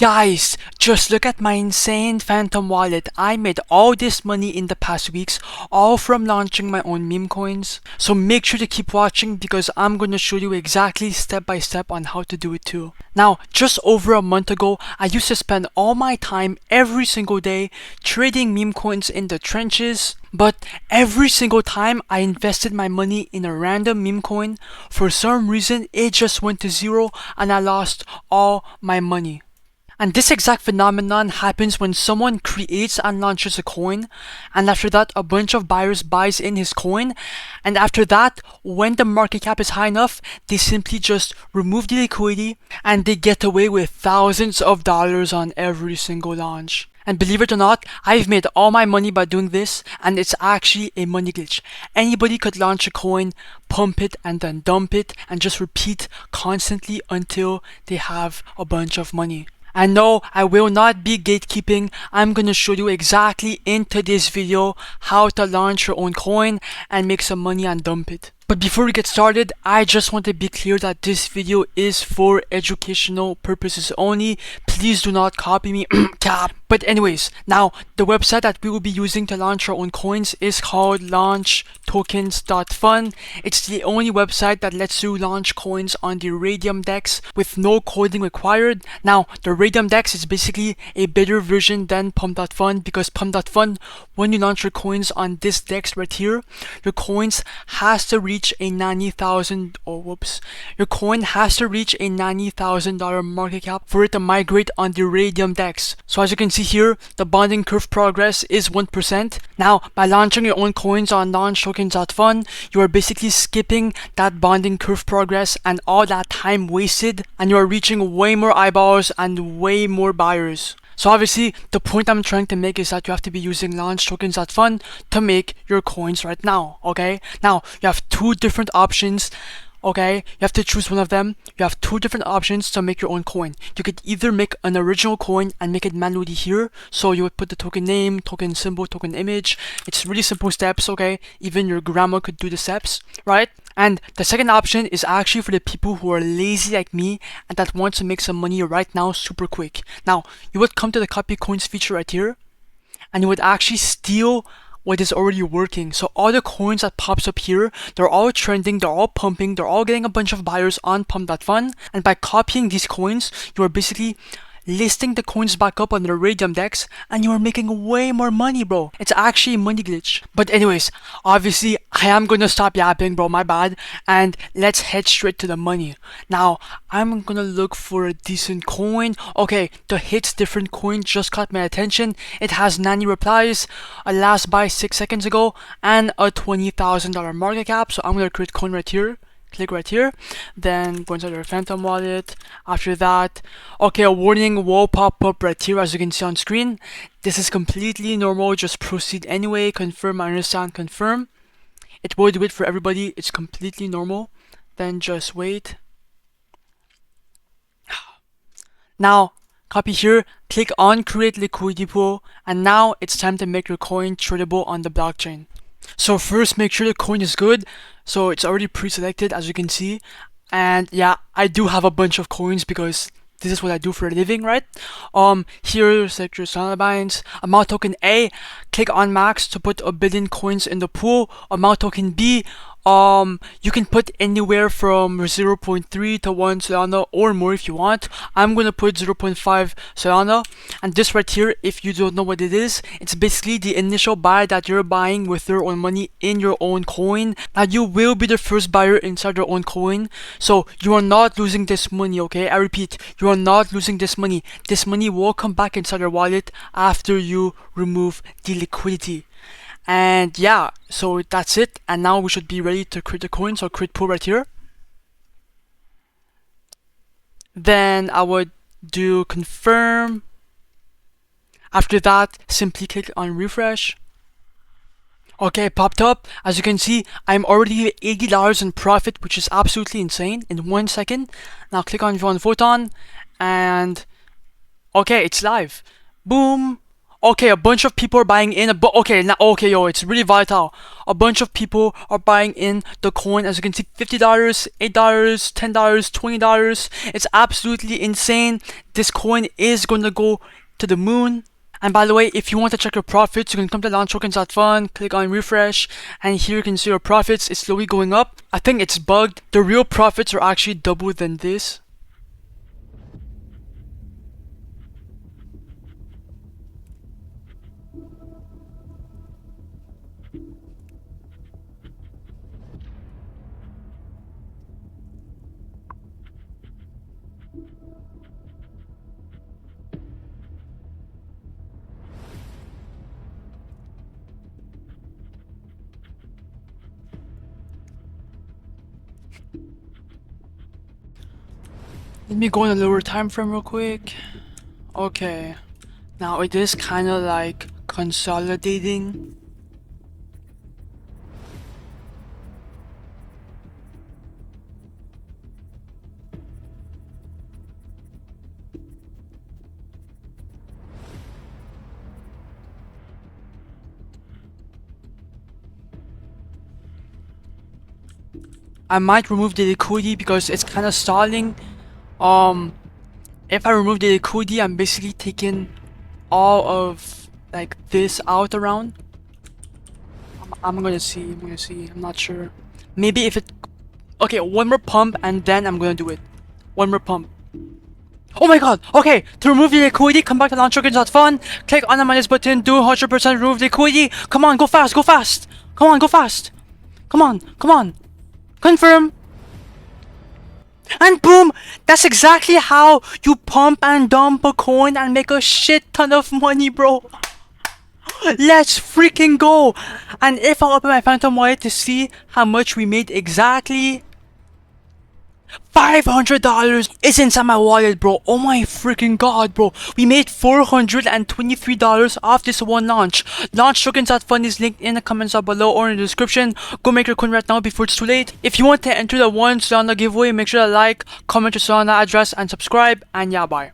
Guys, just look at my insane phantom wallet. I made all this money in the past weeks, all from launching my own meme coins. So make sure to keep watching because I'm gonna show you exactly step by step on how to do it too. Now, just over a month ago, I used to spend all my time every single day trading meme coins in the trenches. But every single time I invested my money in a random meme coin, for some reason it just went to zero and I lost all my money. And this exact phenomenon happens when someone creates and launches a coin, and after that a bunch of buyers buys in his coin, and after that, when the market cap is high enough, they simply just remove the liquidity and they get away with thousands of dollars on every single launch. And believe it or not, I've made all my money by doing this, and it's actually a money glitch. Anybody could launch a coin, pump it, and then dump it, and just repeat constantly until they have a bunch of money. And no, I will not be gatekeeping. I'm gonna show you exactly in today's video how to launch your own coin and make some money and dump it. But before we get started, I just want to be clear that this video is for educational purposes only. Please do not copy me. Cap. But anyways, now the website that we will be using to launch our own coins is called launchtoken.Fun. It's the only website that lets you launch coins on the Radium DEX with no coding required. Now, the Radium DEX is basically a better version than Pump.Fun because Pump.Fun, when you launch your coins on this DEX right here, your coins has to reach a your coin has to reach a $90,000 market cap for it to migrate on the Radium DEX. So as you can see here, the bonding curve progress is 1%. Now, by launching your own coins on launchtoken.Fun, you are basically skipping that bonding curve progress and all that time wasted, and you are reaching way more eyeballs and way more buyers. So obviously, the point I'm trying to make is that you have to be using launchtokens.Fun to make your coins right now, okay? Now, you have two different options, okay? You have to choose one of them. You have two different options to make your own coin. You could either make an original coin and make it manually here. So you would put the token name, token symbol, token image. It's really simple steps, okay? Even your grandma could do the steps, right? And the second option is actually for the people who are lazy like me and that want to make some money right now super quick. Now, you would come to the copy coins feature right here and you would actually steal what is already working. So all the coins that pops up here, they're all trending, they're all pumping, they're all getting a bunch of buyers on Pump.Fun. And by copying these coins, you are basically listing the coins back up on the Radium DEX and you are making way more money, bro. It's actually a money glitch. But anyways, obviously I am gonna stop yapping, bro, my bad, and let's head straight to the money. Now, I'm gonna look for a decent coin. Okay, the Hits Different coin just caught my attention. It has 90 replies, a last buy 6 seconds ago, and a $20,000 market cap. So I'm gonna create coin right here. Click right here, then go inside your Phantom wallet. After that, okay, a warning will pop up right here as you can see on screen. This is completely normal, just proceed anyway. Confirm, I understand, confirm. It will do it for everybody, it's completely normal. Then just wait. Now, copy here, click on create liquidity pool, and now it's time to make your coin tradable on the blockchain. So first, make sure the coin is good. So it's already pre-selected as you can see. And yeah, I do have a bunch of coins because this is what I do for a living, right? Here, select your Solana binds. Amount token A, click on max to put 1 billion coins in the pool. Amount token B, you can put anywhere from 0.3 to 1 Solana or more if you want. I'm gonna put 0.5 Solana, and this right here, if you don't know what it is, it's basically the initial buy that you're buying with your own money in your own coin. Now you will be the first buyer inside your own coin, so you are not losing this money, okay? I repeat, you are not losing this money. This money will come back inside your wallet after you remove the liquidity. And yeah, so that's it, and now we should be ready to create the coin. So create pool right here, then I would do confirm. After that, simply click on refresh. Okay, it popped up. As you can see, I'm already $80 in profit, which is absolutely insane in 1 second. Now click on Photon, and okay, it's live. Boom. Okay, a bunch of people are buying in. Okay, now okay, yo, it's really volatile. A bunch of people are buying in the coin. As you can see, $50, $8, $10, $20. It's absolutely insane. This coin is going to go to the moon. And by the way, if you want to check your profits, you can come to launchtoken.Fun, click on refresh, and here you can see your profits. It's slowly going up. I think it's bugged. The real profits are actually double than this. Let me go in a lower time frame real quick. Okay. Now it is kind of like consolidating. I might remove the liquidity because it's kind of stalling. If I remove the liquidity, I'm basically taking all of like this out around. I'm gonna see. I'm not sure. Maybe if it. Okay, one more pump and then I'm gonna do it. One more pump. Oh my god! Okay, to remove the liquidity, come back to launchtoken.Fun, click on the minus button, do 100% remove liquidity. Come on, go fast, go fast! Come on, go fast! Come on, come on! Confirm! And boom! That's exactly how you pump and dump a coin and make a shit ton of money, bro! Let's freaking go! And if I open my Phantom wallet to see how much we made exactly, $500 is inside my wallet, bro. Oh my freaking god, bro. We made $423 off this one launch. Launchtoken.Fun is linked in the comments down below or in the description. Go make your coin right now before it's too late. If you want to enter the one Solana giveaway, make sure to like, comment your Solana address, and subscribe. And yeah, bye.